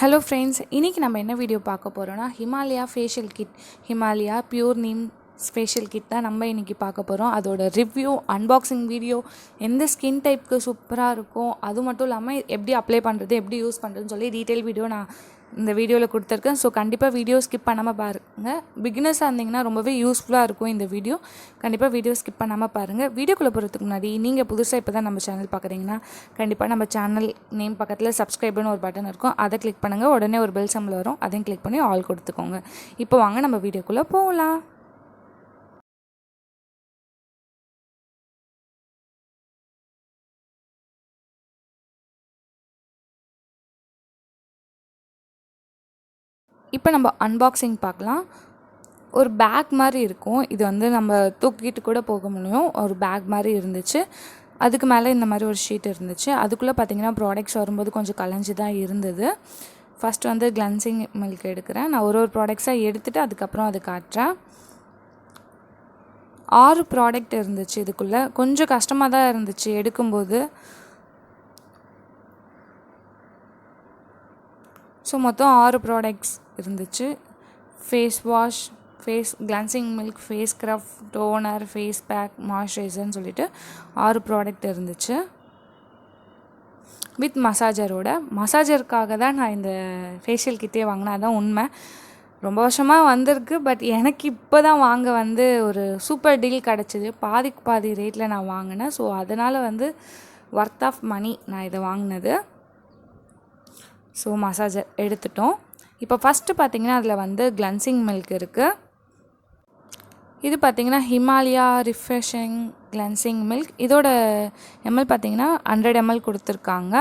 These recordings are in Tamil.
Hello friends, இன்னைக்கு நம்ம என்ன வீடியோ பார்க்க போறோம்னா Himalaya facial kit, Himalaya pure neem facial kit தான் நம்ம இன்னைக்கு பார்க்க போறோம். அதோட ரிவ்யூ, அன்பாக்சிங் வீடியோ, எந்த ஸ்கின் டைப்க்கு சூப்பரா இருக்கும், அது மட்டும் இல்லாம எப்படி அப்ளை பண்றது, எப்படி யூஸ் பண்றதுன்னு சொல்லி டீடைல் வீடியோ நான் இந்த வீடியோவில் கொடுத்துருக்கேன். ஸோ கண்டிப்பாக வீடியோ ஸ்கிப் பண்ணாமல் பாருங்கள். பிகினர்ஸாக இருந்தீங்கன்னா ரொம்பவே யூஸ்ஃபுல்லாக இருக்கும் இந்த வீடியோ. கண்டிப்பாக வீடியோ ஸ்கிப் பண்ணாமல் பாருங்கள். வீடியோக்குள்ளே போகிறதுக்கு முன்னாடி நீங்கள் புதுசாக இப்போ தான் நம்ம சேனல் பார்க்குறீங்கன்னா கண்டிப்பாக நம்ம சேனல் நேம் பக்கத்தில் சப்ஸ்கிரைப்னு ஒரு பட்டன் இருக்கும், அதை கிளிக் பண்ணுங்கள். உடனே ஒரு பெல் சிம்பல் வரும், அதையும் கிளிக் பண்ணி ஆல் கொடுத்துக்கோங்க. இப்போ வாங்க நம்ம வீடியோக்குள்ளே போகலாம். இப்போ நம்ம அன்பாக்சிங் பார்க்கலாம். ஒரு பேக் மாதிரி இருக்கும், இது வந்து நம்ம தூக்கிட்டு கூட போக முடியும். ஒரு பேக் மாதிரி இருந்துச்சு, அதுக்கு மேலே இந்த மாதிரி ஒரு ஷீட் இருந்துச்சு. அதுக்குள்ளே பார்த்திங்கன்னா ப்ராடக்ட்ஸ் வரும்போது கொஞ்சம் கலைஞ்சி தான் இருந்தது. ஃபஸ்ட்டு வந்து கிளென்சிங் மில்க் எடுக்கிறேன். நான் ஒரு ப்ராடக்ட்ஸாக எடுத்துகிட்டு அதுக்கப்புறம் அது காட்டுறேன். 6 ப்ராடக்ட் இருந்துச்சு இதுக்குள்ளே. கொஞ்சம் கஷ்டமாக தான் இருந்துச்சு எடுக்கும்போது. ஸோ மொத்தம் 6 ப்ராடக்ட்ஸ் இருந்துச்சு. Face wash, face cleansing milk, face scrub, toner, face pack, மாய்ஸ்சரைசர்னு சொல்லிட்டு 6 ப்ராடக்ட் இருந்துச்சு. வித் மசாஜருக்காக தான் நான் இந்த ஃபேஷியல் கிட்டே வாங்கினேன். அதான் உண்மை. ரொம்ப வருஷமாக வந்திருக்கு, பட் எனக்கு இப்போ தான் வாங்க வந்து ஒரு சூப்பர் டீல் கிடச்சிது. பாதிக்கு பாதி ரேட்டில் நான் வாங்கினேன். ஸோ அதனால் வந்து ஒர்த் ஆஃப் மணி நான் இதை வாங்கினது. ஸோ மசாஜர் எடுத்துட்டோம். இப்போ ஃபஸ்ட்டு பார்த்திங்கன்னா அதில் வந்து கிளென்சிங் மில்க் இருக்குது. இது பார்த்திங்கன்னா ஹிமாலயா ரிஃப்ரெஷிங் கிளென்சிங் மில்க். இதோட எம்எல் பார்த்திங்கன்னா 100 ml கொடுத்துருக்காங்க.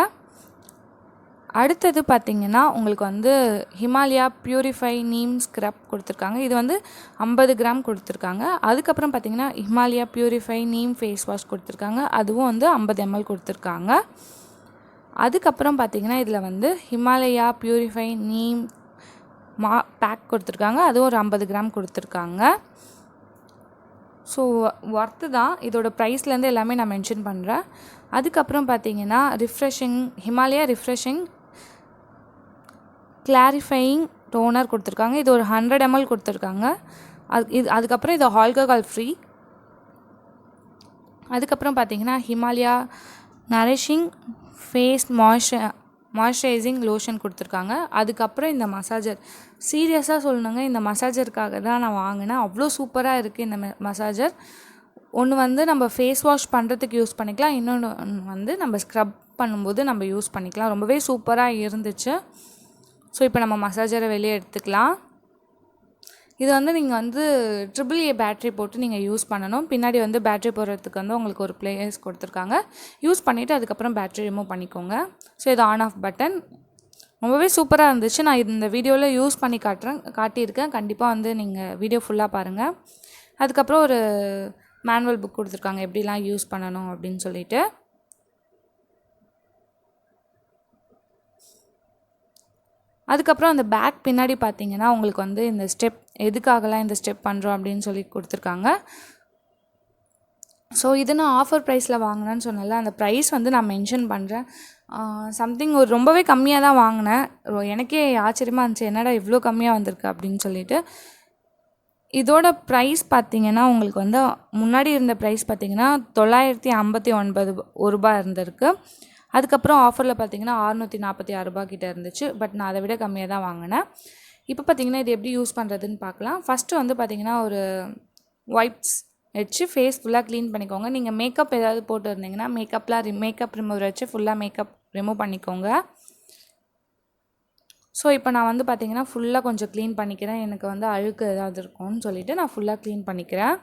அடுத்தது பார்த்திங்கன்னா உங்களுக்கு வந்து ஹிமாலயா பியூரிஃபை நீம் ஸ்க்ரப் கொடுத்துருக்காங்க. இது வந்து 50 கிராம் கொடுத்துருக்காங்க. அதுக்கப்புறம் பார்த்திங்கன்னா Himalaya purify neem face wash கொடுத்துருக்காங்க. அதுவும் வந்து 50 ml கொடுத்துருக்காங்க. அதுக்கப்புறம் பார்த்திங்கன்னா இதில் வந்து ஹிமாலயா பியூரிஃபை நீம் பேக் கொடுத்துருக்காங்க. அதுவும் ஒரு 50 கிராம் கொடுத்துருக்காங்க. ஸோ ஒர்த்து தான். இதோட ப்ரைஸ்லேருந்து எல்லாமே நான் மென்ஷன் பண்ணுறேன். அதுக்கப்புறம் பார்த்திங்கன்னா ஹிமாலயா ரிஃப்ரெஷிங் கிளாரிஃபையிங் டோனர் கொடுத்துருக்காங்க. இது ஒரு 100 ml கொடுத்துருக்காங்க. அதுக்கப்புறம் இது ஆல்கஹால் ஃப்ரீ. அதுக்கப்புறம் பார்த்திங்கன்னா Himalaya nourishing face moisturising lotion கொடுத்துருக்காங்க. அதுக்கப்புறம் இந்த மசாஜர், சீரியஸாக சொல்லணுங்க, இந்த மசாஜருக்காக தான் நான் வாங்கினேன். அவ்வளோ சூப்பராக இருக்குது இந்த மசாஜர். ஒன்று வந்து நம்ம ஃபேஸ் வாஷ் பண்ணுறதுக்கு யூஸ் பண்ணிக்கலாம், இன்னொன்று வந்து நம்ம ஸ்க்ரப் பண்ணும்போது நம்ம யூஸ் பண்ணிக்கலாம். ரொம்பவே சூப்பராக இருந்துச்சு. ஸோ இப்போ நம்ம மசாஜரை வெளியே எடுத்துக்கலாம். இது வந்து நீங்கள் வந்து AAA பேட்ரி போட்டு நீங்கள் யூஸ் பண்ணணும். பின்னாடி வந்து பேட்ரி போடுறதுக்கு வந்து உங்களுக்கு ஒரு பிளேஸ் கொடுத்துருக்காங்க. யூஸ் பண்ணிவிட்டு அதுக்கப்புறம் பேட்ரி ரிமூவ் பண்ணிக்கோங்க. ஸோ இது ஆன் ஆஃப் பட்டன். ரொம்பவே சூப்பராக இருந்துச்சு. நான் இந்த வீடியோவில் யூஸ் பண்ணி காட்டியிருக்கேன். கண்டிப்பாக வந்து நீங்கள் வீடியோ ஃபுல்லாக பாருங்கள். அதுக்கப்புறம் ஒரு மேனுவல் புக் கொடுத்துருக்காங்க எப்படிலாம் யூஸ் பண்ணணும் அப்படின்னு சொல்லிட்டு. அதுக்கப்புறம் அந்த பேக் பின்னாடி பார்த்திங்கன்னா உங்களுக்கு வந்து இந்த ஸ்டெப், எதுக்காகலாம் இந்த ஸ்டெப் பண்ணுறோம் அப்படின்னு சொல்லி கொடுத்துருக்காங்க. ஸோ இது நான் ஆஃபர் ப்ரைஸில் வாங்கினேன்னு சொன்னல, அந்த ப்ரைஸ் வந்து நான் மென்ஷன் பண்ணுறேன். சம்திங் ஒரு ரொம்பவே கம்மியாக தான் வாங்கினேன். எனக்கே ஆச்சரியமாக இருந்துச்சு, என்னடா இவ்வளோ கம்மியாக வந்திருக்கு அப்படின்னு சொல்லிட்டு. இதோட ப்ரைஸ் பார்த்திங்கன்னா உங்களுக்கு வந்து முன்னாடி இருந்த ப்ரைஸ் பார்த்திங்கன்னா 959 ரூபா இருந்திருக்கு. அதுக்கப்புறம் ஆஃபரில் பார்த்திங்கன்னா 646 ரூபா கிட்ட இருந்துச்சு. பட் நான் அதை விட கம்மியாக தான் வாங்கினேன். இப்போ பார்த்திங்கன்னா இது எப்படி யூஸ் பண்ணுறதுன்னு பார்க்கலாம். ஃபஸ்ட்டு வந்து பார்த்திங்கன்னா ஒரு வைப்ஸ் வச்சு ஃபேஸ் ஃபுல்லாக க்ளீன் பண்ணிக்கோங்க. நீங்கள் மேக்கப் ஏதாவது போட்டு இருந்தீங்கன்னா மேக்கப் ரிமூவர் வச்சு ஃபுல்லாக மேக்கப் ரிமூவ் பண்ணிக்கோங்க. ஸோ இப்போ நான் வந்து பார்த்திங்கன்னா ஃபுல்லாக கொஞ்சம் க்ளீன் பண்ணிக்கிறேன். எனக்கு வந்து அழுக்கு ஏதாவது இருக்கும்னு சொல்லிவிட்டு நான் ஃபுல்லாக க்ளீன் பண்ணிக்கிறேன்.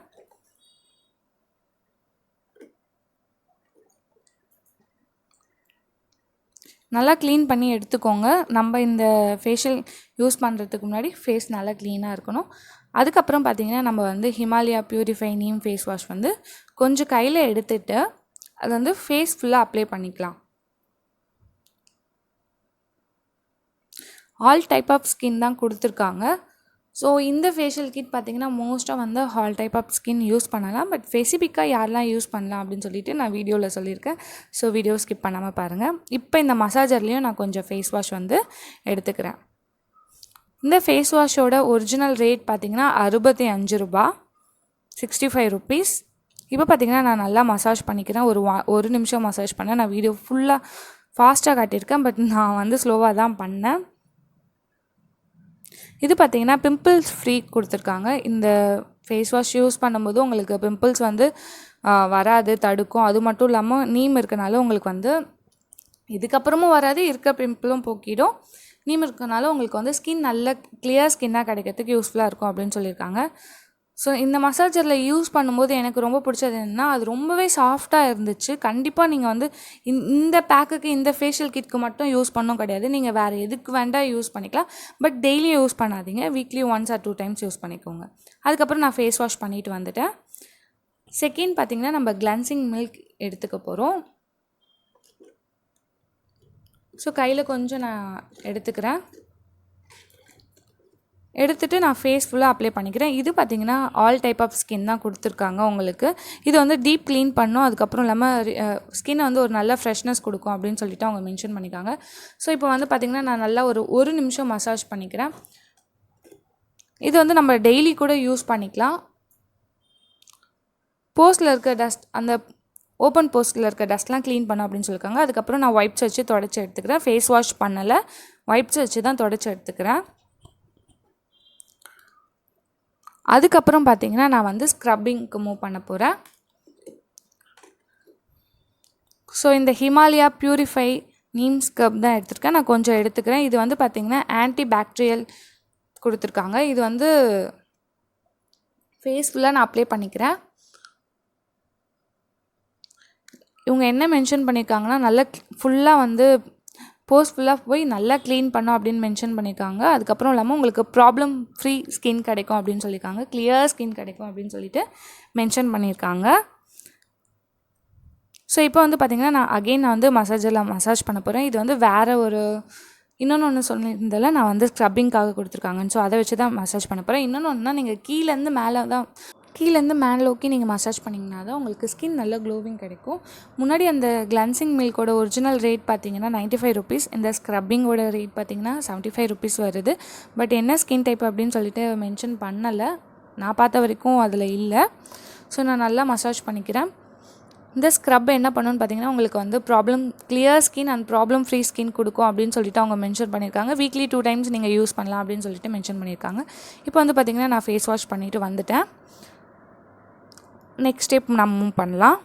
நல்லா க்ளீன் பண்ணி எடுத்துக்கோங்க. நம்ம இந்த ஃபேஷியல் யூஸ் பண்ணுறதுக்கு முன்னாடி ஃபேஸ் நல்லா க்ளீனாக இருக்கணும். அதுக்கப்புறம் பார்த்திங்கன்னா நம்ம வந்து Himalaya purify neem face wash வந்து கொஞ்சம் கையில் எடுத்துகிட்டு அது வந்து ஃபேஸ் ஃபுல்லாக அப்ளை பண்ணிக்கலாம். ஆல் டைப் ஆஃப் ஸ்கின் தான் கொடுத்துருக்காங்க. ஸோ இந்த ஃபேஷியல் கிட் பார்த்திங்கன்னா மோஸ்ட்டாக வந்து all type of skin use பண்ணலாம். பட் ஸ்பெசிஃபிக்காக யாரெல்லாம் யூஸ் பண்ணலாம் அப்படின்னு சொல்லிட்டு நான் வீடியோவில் சொல்லியிருக்கேன். ஸோ வீடியோ ஸ்கிப் பண்ணாமல் பாருங்கள். இப்போ இந்த மசாஜர்லேயும் நான் கொஞ்சம் ஃபேஸ் வாஷ் வந்து எடுத்துக்கிறேன். இந்த ஃபேஸ் வாஷோட ஒரிஜினல் ரேட் பார்த்திங்கன்னா 65 ரூபா, 65 ருபீஸ். இப்போ பார்த்திங்கன்னா நான் நல்லா மசாஜ் பண்ணிக்கிறேன். ஒரு நிமிஷம் மசாஜ் பண்ணேன். நான் வீடியோ ஃபுல்லாக ஃபாஸ்ட்டாக காட்டியிருக்கேன், பட் நான் வந்து ஸ்லோவாக தான் பண்ணேன். இது பார்த்திங்கன்னா பிம்பிள்ஸ் ஃப்ரீ கொடுத்துருக்காங்க. இந்த ஃபேஸ் வாஷ் யூஸ் பண்ணும்போது உங்களுக்கு பிம்பிள்ஸ் வந்து வராது, தடுக்கும். அது மட்டும் இல்லாமல் நீம் இருக்கனால உங்களுக்கு வந்து இதுக்கப்புறமும் வராது, இருக்க பிம்பிளும் போக்கிடும். நீம் இருக்கனால உங்களுக்கு வந்து ஸ்கின் நல்ல கிளியர் ஸ்கின்னாக கிடைக்கிறதுக்கு யூஸ்ஃபுல்லாக இருக்கும் அப்படின்னு சொல்லியிருக்காங்க. ஸோ இந்த மசாஜரில் யூஸ் பண்ணும்போது எனக்கு ரொம்ப பிடிச்சது என்னென்னா அது ரொம்பவே சாஃப்டாக இருந்துச்சு. கண்டிப்பாக நீங்கள் வந்து இந்த பேக்குக்கு இந்த ஃபேஷியல் கிட்க்கு மட்டும் யூஸ் பண்ணவும் கிடையாது, நீங்கள் வேறு எதுக்கு வேண்டாம் யூஸ் பண்ணிக்கலாம். பட் டெய்லியும் யூஸ் பண்ணாதீங்க, வீக்லி 1 or 2 times யூஸ் பண்ணிக்கோங்க. அதுக்கப்புறம் நான் ஃபேஸ் வாஷ் பண்ணிட்டு வந்துட்டேன். செகண்ட் பார்த்திங்கன்னா நம்ம கிளென்சிங் மில்க் எடுத்துக்க போகிறோம். ஸோ கையில் கொஞ்சம் நான் எடுத்துக்கிறேன். எடுத்துகிட்டு நான் ஃபேஸ் ஃபுல்லாக அப்ளை பண்ணிக்கிறேன். இது பார்த்திங்கன்னா ஆல் டைப் ஆஃப் ஸ்கின் தான் கொடுத்துருக்காங்க உங்களுக்கு. இது வந்து டீப் க்ளீன் பண்ணும், அதுக்கப்புறம் இல்லாமல் ஸ்கின்னை வந்து ஒரு நல்ல ஃப்ரெஷ்னஸ் கொடுக்கும் அப்படின்னு சொல்லிட்டு அவங்க மென்ஷன் பண்ணிக்காங்க. ஸோ இப்போ வந்து பார்த்திங்கன்னா நான் நல்லா ஒரு நிமிஷம் மசாஜ் பண்ணிக்கிறேன். இது வந்து நம்ம டெய்லி கூட யூஸ் பண்ணிக்கலாம். போஸ்ட்டில் இருக்க டஸ்ட், அந்த ஓப்பன் போஸ்ட்டில் இருக்க டஸ்ட்லாம் க்ளீன் பண்ணோம் அப்படின்னு சொல்லியிருக்காங்க. அதுக்கப்புறம் நான் வைப்ஸ் வச்சு தொடச்சி எடுத்துக்கிறேன். ஃபேஸ் வாஷ் பண்ணலை, வைப்ஸ் வச்சு தான் தொடச்சி எடுத்துக்கிறேன். அதுக்கப்புறம் பார்த்திங்கன்னா நான் வந்து ஸ்க்ரப்பிங்க்கு மூவ் பண்ண போகிறேன். ஸோ இந்த ஹிமாலயா பியூரிஃபை நீம் ஸ்க்ரப் தான் எடுத்துருக்கேன். நான் கொஞ்சம் எடுத்துக்கிறேன். இது வந்து பார்த்திங்கன்னா ஆன்டி பாக்டீரியல் கொடுத்துருக்காங்க. இது வந்து ஃபேஸ் ஃபுல்லாக நான் அப்ளை பண்ணிக்கிறேன். இவங்க என்ன மென்ஷன் பண்ணியிருக்காங்கன்னா நல்லா ஃபுல்லாக வந்து போஸ்ட் ஃபுல்லாக போய் நல்லா க்ளீன் பண்ணோம் அப்படின்னு மென்ஷன் பண்ணியிருக்காங்க. அதுக்கப்புறம் இல்லாமல் உங்களுக்கு ப்ராப்ளம் ஃப்ரீ ஸ்கின் கிடைக்கும் அப்படின்னு சொல்லியிருக்காங்க, கிளியர் ஸ்கின் கிடைக்கும் அப்படின்னு சொல்லிட்டு மென்ஷன் பண்ணியிருக்காங்க. ஸோ இப்போ வந்து பார்த்திங்கன்னா நான் வந்து மசாஜரில் மசாஜ் பண்ண போகிறேன். இது வந்து வேறு ஒரு இன்னொன்று சொல்லியிருந்தால நான் வந்து ஸ்க்ரப்பிங்காக கொடுத்துருக்காங்கன்னு, ஸோ அதை வச்சு தான் மசாஜ் பண்ண போகிறேன். இன்னொன்று நீங்கள் கீழேருந்து மேலே ஓகே நீங்கள் மசாஜ் பண்ணிங்கன்னா தான் உங்களுக்கு ஸ்கின் நல்ல க்ளோவிங் கிடைக்கும். முன்னாடி அந்த கிளென்சிங் மில்கோட ஒரிஜினல் ரேட் பார்த்திங்கன்னா 95 ருபீஸ், இந்த ஸ்க்ரப்பிங்கோட ரேட் பார்த்திங்கன்னா 75 ருபீஸ் வருது. பட் என்ன ஸ்கின் டைப் அப்படின்னு சொல்லிட்டு மென்ஷன் பண்ணலை, நான் பார்த்த வரைக்கும் அதில் இல்லை. ஸோ நான் நல்லா மசாஜ் பண்ணிக்கிறேன். இந்த ஸ்க்ரப் என்ன பண்ணணும்னு பார்த்திங்கன்னா உங்களுக்கு வந்து clear skin and problem free skin கொடுக்கும் அப்படின்னு சொல்லிட்டு அவங்க மென்ஷன் பண்ணியிருக்காங்க. வீக்லி 2 times நீங்கள் யூஸ் பண்ணலாம் அப்படின்னு சொல்லிட்டு மென்ஷன் பண்ணியிருக்காங்க. இப்போ வந்து பார்த்திங்கன்னா நான் ஃபேஸ் வாஷ் பண்ணிவிட்டு வந்துட்டேன். நெக்ஸ்ட் ஸ்டெப் நம்ம மூவ் பண்ணலாம்.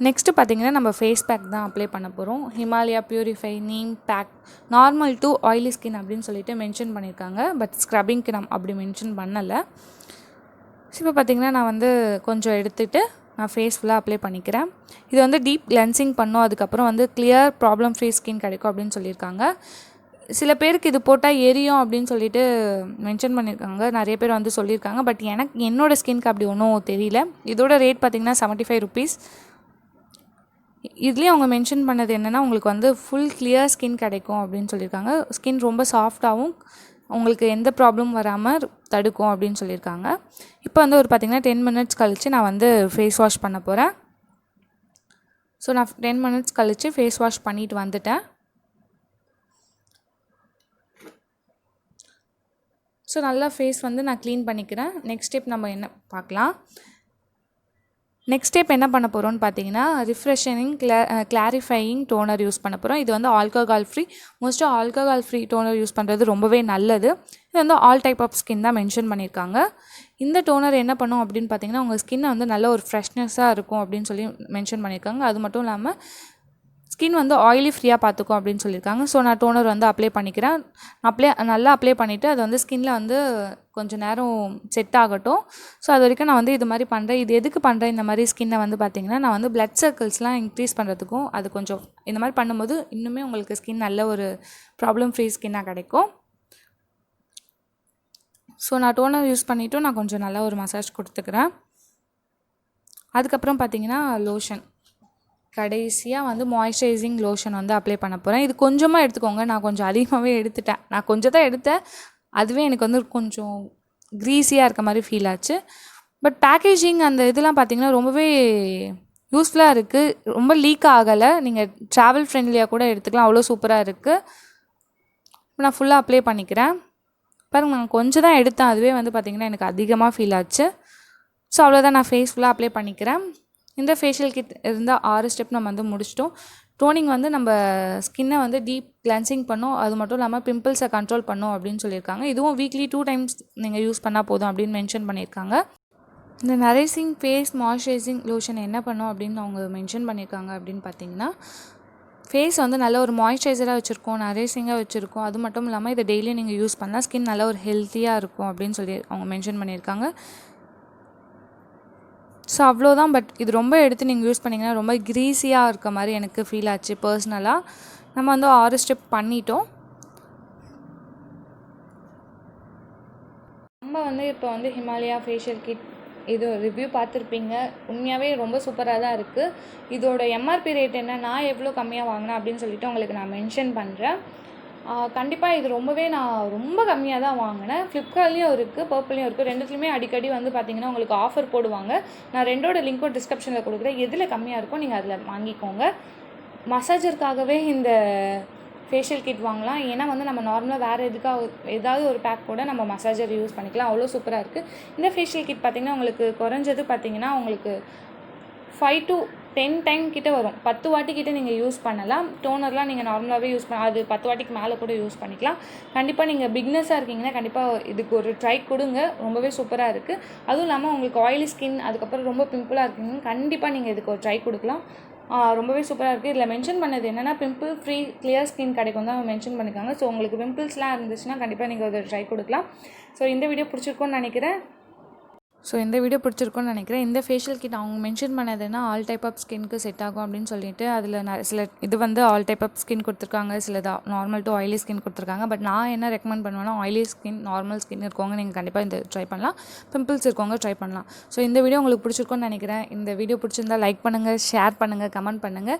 நெக்ஸ்ட்டு பார்த்திங்கன்னா நம்ம ஃபேஸ் பேக் தான் அப்ளை பண்ண போகிறோம். Himalaya purify neem pack normal to oily skin அப்படின்னு சொல்லிட்டு மென்ஷன் பண்ணியிருக்காங்க. பட் ஸ்க்ரப்பிங்க்கு நம்ம அப்படி மென்ஷன் பண்ணலை. இப்போ பார்த்திங்கன்னா நான் வந்து கொஞ்சம் எடுத்துகிட்டு நான் ஃபேஸ் ஃபுல்லாக அப்ளை பண்ணிக்கிறேன். இது வந்து டீப் கிளென்சிங் பண்ணோம், அதுக்கப்புறம் வந்து கிளியர் ப்ராப்ளம் ஃப்ரீ ஸ்கின் கிடைக்கும் அப்படின்னு சொல்லியிருக்காங்க. சில பேருக்கு இது போட்டால் எரியும் அப்படின்னு சொல்லிட்டு மென்ஷன் பண்ணியிருக்காங்க, நிறைய பேர் வந்து சொல்லியிருக்காங்க. பட் என்னோடய ஸ்கின்க்கு அப்படி ஒன்றும் தெரியல. இதோட ரேட் பார்த்திங்கன்னா 75 ருபீஸ். இதுலேயும் அவங்க மென்ஷன் பண்ணது என்னென்னா உங்களுக்கு வந்து ஃபுல் கிளியர் ஸ்கின் கிடைக்கும் அப்படின்னு சொல்லியிருக்காங்க. ஸ்கின் ரொம்ப சாஃப்டாகவும் உங்களுக்கு எந்த ப்ராப்ளம் வராமல் தடுக்கும் அப்படின்னு சொல்லியிருக்காங்க. இப்போ வந்து ஒரு பார்த்திங்கன்னா 10 minutes கழித்து நான் வந்து ஃபேஸ் வாஷ் பண்ண போகிறேன். ஸோ நான் 10 minutes கழித்து ஃபேஸ் வாஷ் பண்ணிவிட்டு வந்துட்டேன். ஸோ நல்லா ஃபேஸ் வந்து நான் க்ளீன் பண்ணிக்கிறேன். நெக்ஸ்ட் ஸ்டெப் நம்ம என்ன பார்க்கலாம். நெக்ஸ்ட் ஸ்டெப் என்ன பண்ண போகிறோம்னு பார்த்தீங்கன்னா ரிஃப்ரெஷனிங் கிளாரிஃபையிங் டோனர் யூஸ் பண்ண போகிறோம். இது வந்து ஆல்கஹால் ஃப்ரீ. மோஸ்ட்டாக ஆல்கஹால் ஃப்ரீ டோனர் யூஸ் பண்ணுறது ரொம்பவே நல்லது. இது வந்து ஆல் டைப் ஆஃப் ஸ்கின் தான் மென்ஷன் பண்ணியிருக்காங்க. இந்த டோனர் என்ன பண்ணும் அப்படின்னு பார்த்தீங்கன்னா உங்கள் ஸ்கின்னை வந்து நல்ல ஒரு ஃப்ரெஷ்னஸாக இருக்கும் அப்படின்னு சொல்லி மென்ஷன் பண்ணியிருக்காங்க. அது மட்டும் இல்லாமல் ஸ்கின் வந்து ஆயிலி ஃப்ரீயாக பார்த்துக்கும் அப்படின்னு சொல்லியிருக்காங்க. ஸோ நான் டோனர் வந்து அப்ளை பண்ணிக்கிறேன். நல்லா அப்ளை பண்ணிவிட்டு அது வந்து ஸ்கின்னில் வந்து கொஞ்சம் நேரம் செட் ஆகட்டும். ஸோ அது வரைக்கும் நான் வந்து இது மாதிரி பண்ணுறேன். இது எதுக்கு பண்ணுறேன் இந்த மாதிரி ஸ்கின்னை வந்து பார்த்திங்கன்னா நான் வந்து பிளட் சர்க்கிள்ஸ்லாம் இன்க்ரீஸ் பண்ணுறதுக்கும் அது கொஞ்சம் இந்த மாதிரி பண்ணும்போது இன்னுமே உங்களுக்கு ஸ்கின் நல்ல ஒரு ப்ராப்ளம் ஃப்ரீ ஸ்கின்னாக கிடைக்கும். ஸோ நான் டோனர் யூஸ் பண்ணிவிட்டு நான் கொஞ்சம் நல்லா ஒரு மசாஜ் கொடுத்துக்கிறேன். அதுக்கப்புறம் பார்த்திங்கன்னா லோஷன் கடைசியாக வந்து மாய்ஸ்சரைசிங் லோஷன் வந்து அப்ளை பண்ண போகிறேன். இது கொஞ்சமாக எடுத்துக்கோங்க, நான் கொஞ்சம் அதிகமாகவே எடுத்துட்டேன். நான் கொஞ்சம் தான் எடுத்தேன், அதுவே எனக்கு வந்து கொஞ்சம் க்ரீஸியாக இருக்க மாதிரி ஃபீல் ஆச்சு. பட் பேக்கேஜிங் அந்த இதெல்லாம் பார்த்திங்கன்னா ரொம்பவே யூஸ்ஃபுல்லாக இருக்குது. ரொம்ப லீக் ஆகலை. நீங்கள் ட்ராவல் ஃப்ரெண்ட்லியாக கூட எடுத்துக்கலாம். அவ்வளோ சூப்பராக இருக்குது. நான் ஃபுல்லாக அப்ளை பண்ணிக்கிறேன். பாருங்கள், நான் கொஞ்சம் தான் எடுத்தேன். அதுவே வந்து பார்த்திங்கன்னா எனக்கு அதிகமாக ஃபீல் ஆச்சு. ஸோ அவ்வளோதான், நான் ஃபேஸ் ஃபுல்லாக அப்ளை பண்ணிக்கிறேன். இந்த ஃபேஷியல் கிட் இருந்தால் 6 ஸ்டெப் நம்ம வந்து முடிச்சிட்டோம். டோனிங் வந்து நம்ம ஸ்கின்னை வந்து டீப் கிளென்சிங் பண்ணோம். அது மட்டும் இல்லாமல் பிம்பிள்ஸை கண்ட்ரோல் பண்ணோம் அப்படின்னு சொல்லியிருக்காங்க. இதுவும் வீக்லி 2 டைம்ஸ் நீங்கள் யூஸ் பண்ணால் போதும் அப்படின்னு மென்ஷன் பண்ணியிருக்காங்க. இந்த நரிசிங் ஃபேஸ் மாய்ஸ்சரைசிங் லோஷன் என்ன பண்ணும் அப்படின்னு அவங்க மென்ஷன் பண்ணியிருக்காங்க அப்படின்னு பார்த்தீங்கன்னா, ஃபேஸ் வந்து நல்ல ஒரு மாய்ஸ்சரைசராக வச்சுருக்கோம், நரிசிங்காக வச்சுருக்கோம். அது மட்டும் இல்லாமல் இதை டெய்லி நீங்கள் யூஸ் பண்ணால் ஸ்கின் நல்ல ஒரு ஹெல்த்தியாக இருக்கும் அப்படின்னு சொல்லி அவங்க மென்ஷன் பண்ணியிருக்காங்க. ஸோ அவ்வளோதான். பட் இது ரொம்ப எடுத்து நீங்கள் யூஸ் பண்ணிங்கன்னா ரொம்ப க்ரீஸியாக இருக்க மாதிரி எனக்கு ஃபீல் ஆச்சு பர்சனலாக. நம்ம வந்து 6 ஸ்டெப் பண்ணிட்டோம். நம்ம வந்து இப்போ வந்து ஹிமாலயா ஃபேஷியல் கிட் இது ரிவ்யூ பார்த்துருப்பீங்க. உண்மையாகவே ரொம்ப சூப்பராக தான் இருக்குது. இதோட எம்ஆர்பி ரேட் என்ன, நான் எவ்வளோ கம்மியாக வாங்கினேன் அப்படின்னு சொல்லிட்டு உங்களுக்கு நான் மென்ஷன் பண்ணுறேன். கண்டிப்பாக இது நான் ரொம்ப கம்மியாக தான் வாங்கினேன். ஃப்ளிப்கார்ட்லேயும் இருக்குது, பர்பிள்லேயும் இருக்குது. ரெண்டுத்துலையுமே அடிக்கடி வந்து பார்த்திங்கன்னா உங்களுக்கு ஆஃபர் போடுவாங்க. நான் ரெண்டோட லிங்க்கும் டிஸ்கிரிப்ஷனில் கொடுக்குறேன். எதில் கம்மியாக இருக்கோ நீங்கள் அதில் வாங்கிக்கோங்க. மசாஜருக்காகவே இந்த ஃபேஷியல் கிட் வாங்கலாம். ஏன்னா வந்து நம்ம நார்மலாக வேறு ஏதாவது ஒரு பேக் கூட நம்ம மசாஜர் யூஸ் பண்ணிக்கலாம். அவ்வளோ சூப்பராக இருக்குது. இந்த ஃபேஷியல் கிட் பார்த்திங்கன்னா உங்களுக்கு குறைஞ்சது பார்த்திங்கன்னா உங்களுக்கு 5 to 10 டைம் கிட்ட வரும். 10 வாட்டி கிட்ட நீங்கள் யூஸ் பண்ணலாம். டோனர்லாம் நீங்கள் நார்மலாகவே யூஸ் அது 10 வாட்டிக்கு மேலே கூட யூஸ் பண்ணிக்கலாம். கண்டிப்பாக நீங்கள் பிக்னஸாக இருக்கீங்கன்னா கண்டிப்பாக இதுக்கு ஒரு ட்ரை கொடுங்க. ரொம்பவே சூப்பராக இருக்குது. அதுவும் இல்லாமல் உங்களுக்கு ஆயிலி ஸ்கின், அதுக்கப்புறம் ரொம்ப பிம்பிளாக இருக்கீங்கன்னா கண்டிப்பாக நீங்கள் இதுக்கு ஒரு ட்ரை கொடுக்கலாம். ரொம்பவே சூப்பராக இருக்குது. இதில் மென்ஷன் பண்ணது என்னென்னா பிம்பிள் ஃப்ரீ கிளியர் ஸ்கின் கிடைக்கும் தான் மென்ஷன் பண்ணியிருக்காங்க. ஸோ உங்களுக்கு பிம்பிள்ஸ்லாம் இருந்துச்சுன்னா கண்டிப்பாக நீங்கள் ஒரு ட்ரை கொடுக்கலாம். ஸோ இந்த வீடியோ பிடிச்சிருக்கோன்னு நினைக்கிறேன். இந்த ஃபேஷியல் கிட் அவங்க மென்ஷன் பண்ணதுன்னா ஆல் டைப் ஆஃப் ஸ்கின்க்கு செட் ஆகும் அப்படின்னு சொல்லிட்டு அதில் சில இது வந்து ஆல் டைப் ஆஃப் ஸ்கின் கொடுத்துருக்காங்க, சில நார்மல் டு ஆயிலி ஸ்கின் கொடுத்துருக்காங்க. பட் நான் என்ன ரெக்கமெண்ட் பண்ணுவேன்னா ஆயிலி ஸ்கின், நார்மல் ஸ்கின் இருக்கவங்க நீங்கள் கண்டிப்பாக இந்த ட்ரை பண்ணலாம். பிம்பிள்ஸ் இருக்கவங்க ட்ரை பண்ணலாம். ஸோ இந்த வீடியோ உங்களுக்கு பிடிச்சிருக்கோன்னு நினைக்கிறேன். இந்த வீடியோ பிடிச்சிருந்தா லைக் பண்ணுங்கள், ஷேர் பண்ணுங்கள், கமெண்ட் பண்ணுங்கள்.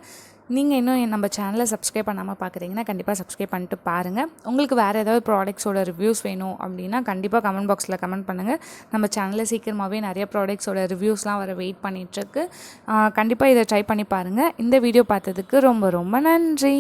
நீங்கள் இன்னும் நம்ம சேனலை சப்ஸ்கிரைப் பண்ணாமல் பார்க்குறீங்கன்னா கண்டிப்பாக சப்ஸ்கிரைப் பண்ணிட்டு பாருங்கள். உங்களுக்கு வேறு ஏதாவது ப்ராடக்ட்ஸோட ரிவ்யூஸ் வேணும் அப்படின்னா கண்டிப்பாக கமெண்ட் பாக்ஸில் கமெண்ட் பண்ணுங்கள். நம்ம சேனலில் சீக்கிரமாகவே நிறைய ப்ராடக்ட்ஸோட ரிவ்யூஸ்லாம் வர வெயிட் பண்ணிகிட்ருக்கு. கண்டிப்பாக இதை ட்ரை பண்ணி பாருங்கள். இந்த வீடியோ பார்த்ததுக்கு ரொம்ப ரொம்ப நன்றி.